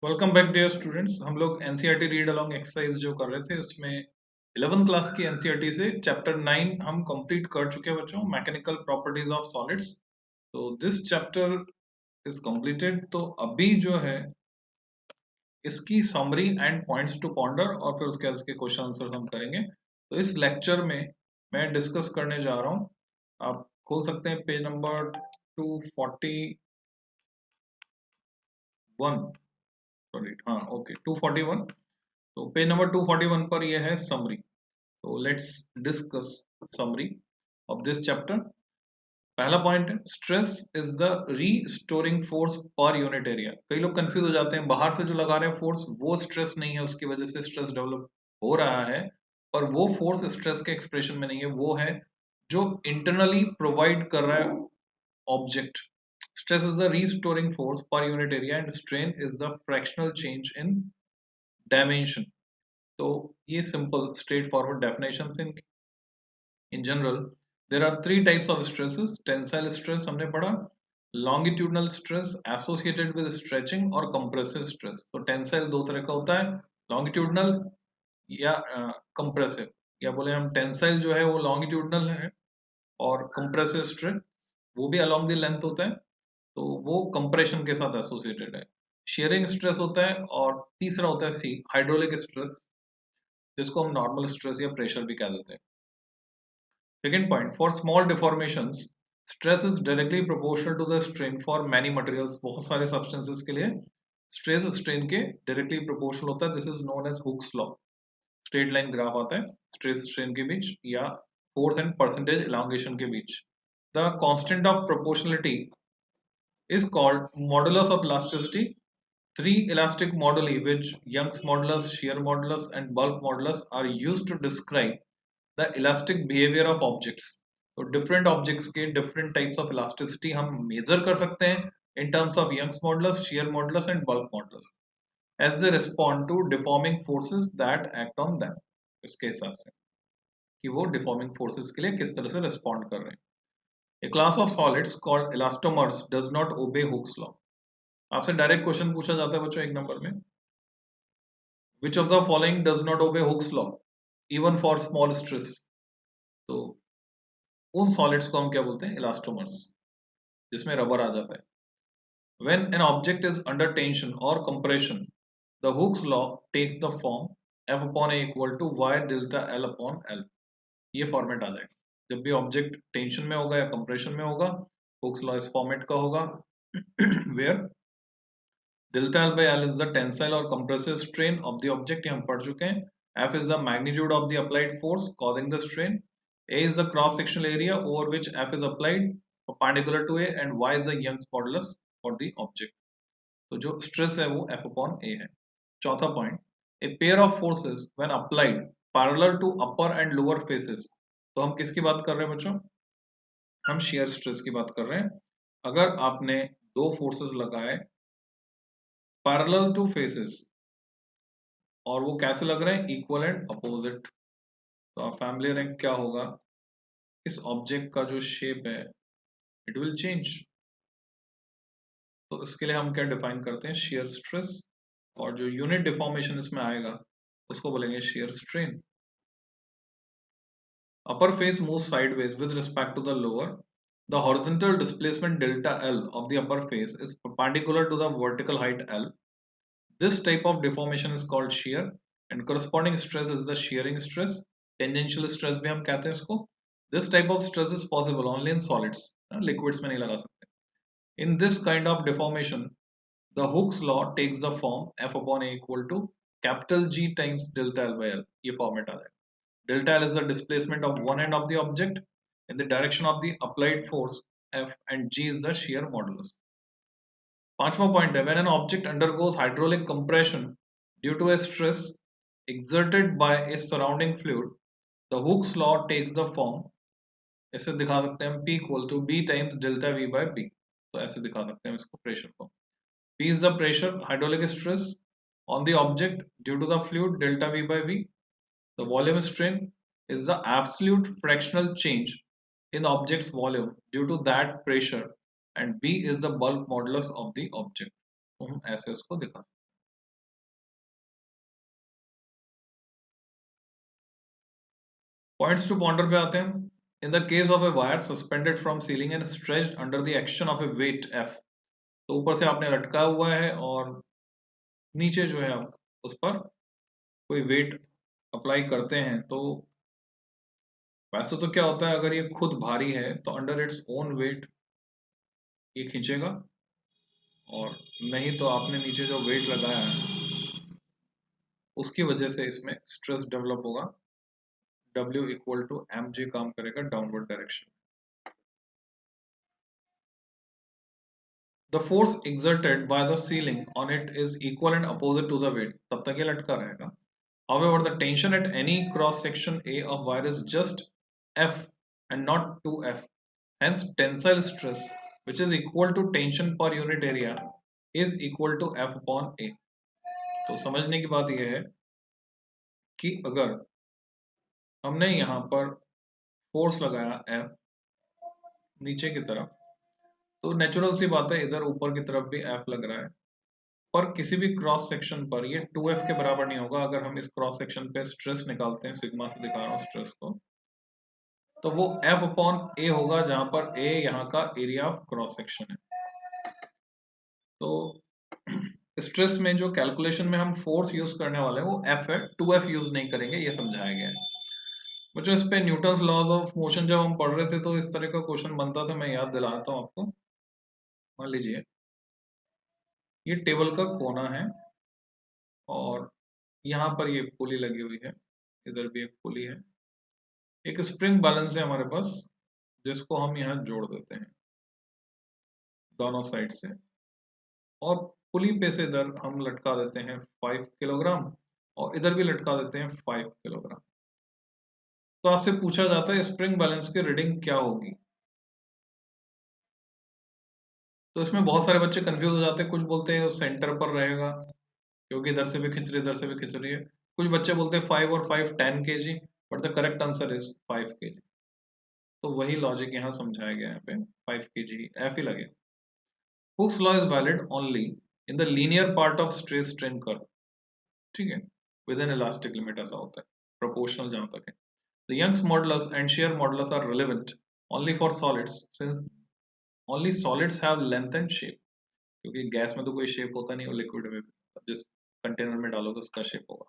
Welcome back dear students. हम लोग NCERT read along exercise जो कर रहे थे उसमें 11th क्लास की एनसीईआरटी से चैप्टर 9 हम कंप्लीट कर चुके हैं बच्चों, मैकेनिकल प्रॉपर्टीज ऑफ सॉलिड्स। तो दिस चैप्टर इज कंप्लीटेड। तो अभी जो है इसकी summary and points to ponder और फिर उसके बाद इसके क्वेश्चन आंसर हम करेंगे। तो इस लेक्चर में मैं डिस्कस करने जा रहा हूँ। आप खोल सकते हैं पेज नंबर 241, सॉरी हाँ ओके 241। तो पेज नंबर 241 पर यह है समरी। तो let's discuss summary of this chapter. पहला पॉइंट है stress is the restoring force per unit area. कई लोग कंफ्यूज हो जाते हैं, बाहर से जो लगा रहे हैं फोर्स वो स्ट्रेस नहीं है, उसकी वजह से स्ट्रेस डेवलप हो रहा है, पर वो फोर्स स्ट्रेस के एक्सप्रेशन में नहीं है, वो है जो इंटरनली प्रोवाइड कर रहा है object. Stress is the restoring force per unit area and strain is the fractional change in dimension. तो ये simple straight forward definitions in general there are three types of stresses. Tensile stress हमने पढ़ा, longitudinal stress associated with stretching और compressive stress। तो tensile दो तरह का होता है, longitudinal या compressive। या बोले हम tensile जो है वो longitudinal है और compressive stress वो भी along the length होता है, तो वो compression के साथ associated है। shearing stress होता है और तीसरा होता है C hydraulic stress, जिसको हम नॉर्मल स्ट्रेस या प्रेशर भी कह देते हैं। Second point, for small deformations, stress is directly proportional to the strain for many materials। बहुत सारे substances के लिए stress strain के directly proportional होता है। This is known as Hooke's law। Straight line graph आता है stress strain के बीच या force and percentage elongation के बीच। The constant of proportionality is called modulus of elasticity। Three elastic moduli, which Young's modulus, shear modulus, and bulk modulus, are used to describe the elastic behavior of objects। तो different objects के different types of elasticity हम measure कर सकते हैं in terms of Young's modulus, shear modulus and bulk modulus as they respond to deforming forces that act on them। इसके हिसाब से कि वो deforming forces के लिए किस तरह से respond कर रहे हैं। A class of solids called elastomers does not obey Hooke's law। आपसे डायरेक्ट क्वेश्चन पूछा जाता है बच्चों एक नंबर में, which of the following does not obey Hooke's law even for small stress। तो उन सॉलिड्स को हम क्या बोलते हैं, इलास्टोमर्स, जिसमें रबर आ जाता है। When an object is under tension or compression, the Hooke's law takes the form F upon A equal to Y delta L upon L। ये फॉर्मेट आ जाएगा जब भी ऑब्जेक्ट टेंशन में होगा या कंप्रेशन में होगा। Hooke's law इस फॉर्मेट का होगा where delta L by L is the tensile or compressive strain of the object, ये हम पढ़ चुके हैं। F is the magnitude of the applied force causing the strain। A is the cross sectional area over which F is applied perpendicular to A and Y is the Young's modulus for the object। तो जो stress है वो F upon A है। चौथा point, a pair of forces when applied parallel to upper and lower faces। तो हम किसकी बात कर रहे हैं बच्चों, हम shear स्ट्रेस की बात कर रहे हैं। अगर आपने दो फोर्सेस लगाए पैरेलल टू फेसेस और वो कैसे लग रहे हैं, इक्वल एंड अपोजिट, तो आप फैमिलियर हैं क्या होगा, इस ऑब्जेक्ट का जो शेप है इट विल चेंज। तो इसके लिए हम क्या डिफाइन करते हैं, शेयर स्ट्रेस, और जो यूनिट डिफॉर्मेशन इसमें आएगा उसको बोलेंगे shear strain. Upper face move sideways with respect to the lower. The horizontal displacement delta L of the upper face is perpendicular to the vertical height L। This type of deformation is called shear and corresponding stress is the shearing stress। Tangential stress भी हम कहते हैं इसको। This type of stress is possible only in solids, liquids में नहीं लगा सकते। In this kind of deformation, the Hooke's law takes the form F upon A equal to capital G times delta L by L। ये format आ जाएगा। Delta L is the displacement of one end of the object in the direction of the applied force F and G is the shear modulus। पांचवा point है, when an object undergoes hydraulic compression due to a stress exerted by a surrounding fluid, the Hooke's law takes the form, ऐसे दिखा सकते हैं हम P equal to B times delta V by B। तो ऐसे दिखा सकते हैं इसको, प्रेशर को। P is the pressure, hydraulic stress on the object due to the fluid, delta V by V। The volume strain is the absolute fractional change in the object's volume due to that pressure and B is the bulk modulus of the object। तो हम ऐसे इसको दिखा सकते हैं। Points to ponder पे आते हैं। In the case of a wire suspended from ceiling and stretched under the action of a weight F, तो ऊपर से आपने लटका हुआ है और नीचे जो है आप उस पर कोई वेट अप्लाई करते हैं, तो वैसे तो क्या होता है, अगर ये खुद भारी है तो अंडर इट्स ओन वेट ये खींचेगा, और नहीं तो आपने नीचे जो वेट लगाया है उसकी वजह से इसमें स्ट्रेस डेवलप होगा। W इक्वल टू mg काम करेगा downward direction. The force exerted by the ceiling on it is equal and opposite to the weight, तब तक ये लटका रहेगा। However, the tension at any cross section A of wire is just F and not 2F. Hence, tensile stress, which is equal to tension per unit area, is equal to F upon A. तो समझने की बात यह है कि अगर हमने यहाँ पर फोर्स लगाया F नीचे की तरफ, तो नेचुरल सी बात है इधर ऊपर की तरफ भी F लग रहा है, पर किसी भी क्रॉस सेक्शन पर ये 2F के बराबर नहीं होगा। अगर हम इस क्रॉस सेक्शन पे स्ट्रेस निकालते हैं, सिग्मा से दिखा रहा हूँ स्ट्रेस को, तो वो F अपॉन A होगा, जहां पर A यहाँ का एरिया ऑफ क्रॉस सेक्शन है। तो स्ट्रेस में जो कैलकुलेशन में हम फोर्स यूज करने वाले हैं वो F है, 2F यूज नहीं करेंगे, ये समझाया गया है। मुझे इस पे न्यूटन्स लॉज ऑफ मोशन जब हम पढ़ रहे थे तो इस तरह का क्वेश्चन बनता था, मैं याद दिलाता हूँ आपको। मान लीजिए ये टेबल का कोना है और यहाँ पर ये पुली लगी हुई है, इधर भी एक पुली है, एक स्प्रिंग बैलेंस है हमारे पास जिसको हम यहाँ जोड़ देते हैं दोनों साइड से, और पुली पे से इधर हम लटका देते हैं 5 किलोग्राम और इधर भी लटका देते हैं 5 किलोग्राम। तो आपसे पूछा जाता है स्प्रिंग बैलेंस की रीडिंग क्या होगी। तो इसमें बहुत सारे बच्चे कंफ्यूज हो जाते हैं, कुछ बोलते हैं सेंटर पर रहेगा क्योंकि इधर से भी खिंच रही है इधर से भी खिंच रही है, कुछ बच्चे बोलते हैं 5 और 5 10 kg, but the correct answer is 5 kg। तो वही लॉजिक यहाँ समझाया गया है, यहाँ पे 5 kg F ही लगे। Hooke's law is valid only in the linear part of stress strain curve, ठीक है, विद एन इलास्टिक लिमिट ऐसा होता है, प्रोपोर्शनल जहां तक है। The Young's modulus and shear modulus are relevant only for solids since only solids have length and shape, क्योंकि gas में तो कोई शेप होता नहीं और लिक्विड में जिस कंटेनर में डालोगे उसका शेप होगा।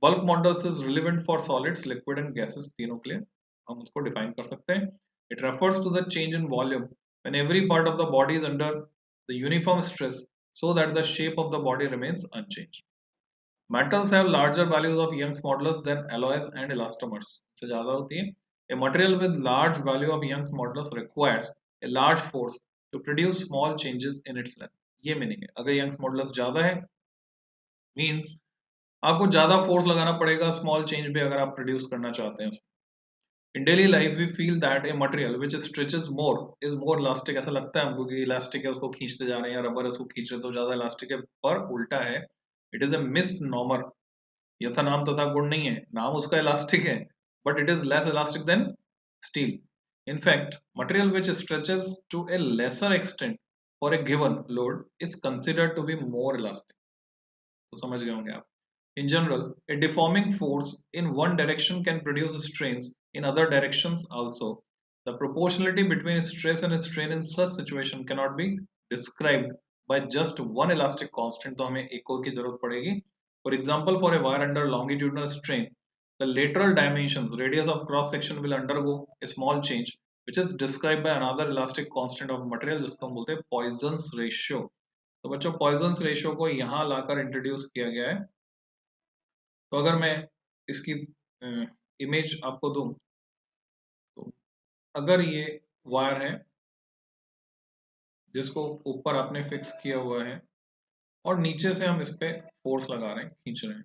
Bulk models is relevant for solids, liquid and gases, तीनों के लिए हम उसको डिफाइन कर सकते हैं। It refers to the change in volume when every part of the body is under the uniform stress so that the shape of the body remains unchanged. Metals have larger values of Young's modulus than alloys and elastomers, से ज्यादा होती है। A material with large value of Young's modulus requires a large force to produce small changes in its length. ये meaning है, अगर Young's modulus ज्यादा है means आपको ज्यादा फोर्स लगाना पड़ेगा स्मॉल चेंज भी अगर आप प्रोड्यूस करना चाहते हैं। In daily life we feel that a material which stretches more is more elastic, ऐसा लगता है हमको कि इलास्टिक है उसको खींचते जा रहे हैं, या रबर उसको खींच रहे तो ज्यादा इलास्टिक है, पर उल्टा है। इट इज ए मिस नॉमर, यथा नाम तथा गुण नहीं है, नाम उसका इलास्टिक है but it is less elastic than steel. In fact, material which stretches to a lesser extent for a given load is considered to be more elastic. तो समझ गए होंगे आप। In general, a deforming force in one direction can produce strains in other directions also. The proportionality between stress and strain in such situation cannot be described by just one elastic constant, तो हमें एक और की जरूरत पड़ेगी। For example, for a wire under longitudinal strain, the lateral dimensions, radius of cross section will undergo a small change, which is described by another elastic constant of material, जिसको हम बोलते हैं Poisson's ratio। तो बच्चों Poisson's ratio को यहाँ लाकर introduce किया गया है। तो अगर मैं इसकी इमेज आपको दूं, तो अगर ये वायर है जिसको ऊपर आपने फिक्स किया हुआ है और नीचे से हम इस पे फोर्स लगा रहे हैं, खींच रहे हैं,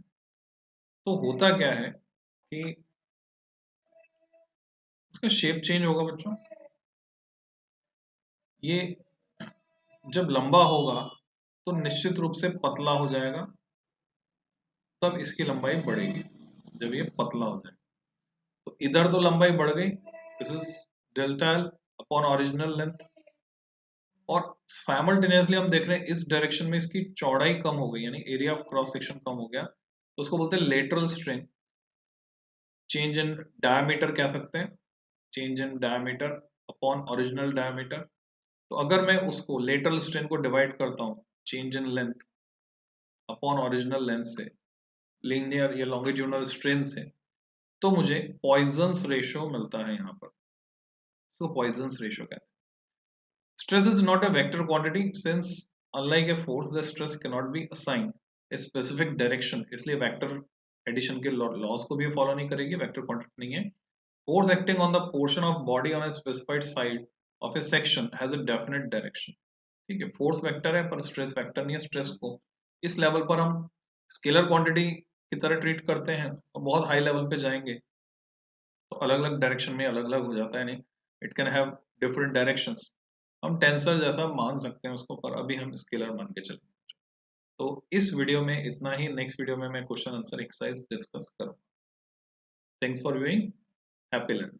तो होता क्या है कि इसका शेप चेंज होगा बच्चों। ये जब लंबा होगा तो निश्चित रूप से पतला हो जाएगा, तब इसकी लंबाई बढ़ेगी जब ये पतला हो जाए। तो इधर तो लंबाई बढ़ गई, this is delta L upon original length, और साइमल्टेनियसली हम देख रहे हैं इस डायरेक्शन में इसकी चौड़ाई कम हो गई, यानी एरिया ऑफ क्रॉस सेक्शन कम हो गया, तो उसको बोलते हैं lateral strain. Change in diameter कह सकते हैं, change in diameter upon original diameter. तो अगर मैं उसको लेटरल स्ट्रेन को डिवाइड करता हूँ change in length upon original length से, लीनियर या लॉन्गिट्यूडनल स्ट्रेन से, तो मुझे पॉइजन्स रेशियो मिलता है यहाँ पर। तो पॉइजन्स रेशियो कहते हैं। Stress is not a vector quantity since unlike a force the stress can not be assigned a specific direction, इसलिए वेक्टर एडिशन के लॉज को भी फॉलो नहीं करेगी, वेक्टर क्वांटिटी नहीं है। Force acting on the portion of body on a specified side of a section has a definite direction। ठीक है, फोर्स वेक्टर है पर स्ट्रेस वेक्टर नहीं है। स्ट्रेस को इस लेवल पर हम स्केलर क्वांटिटी की तरह ट्रीट करते हैं, और बहुत हाई लेवल पे जाएंगे तो अलग अलग डायरेक्शन में अलग अलग हो जाता है। नहीं, it can have different directions. हम टेंसर जैसा मान सकते हैं उसको, पर अभी हम स्केलर मान के चलेंगे। तो इस वीडियो में इतना ही। नेक्स्ट वीडियो में मैं क्वेश्चन आंसर एक्सरसाइज डिस्कस करूँ। Thanks for viewing. Happy learning.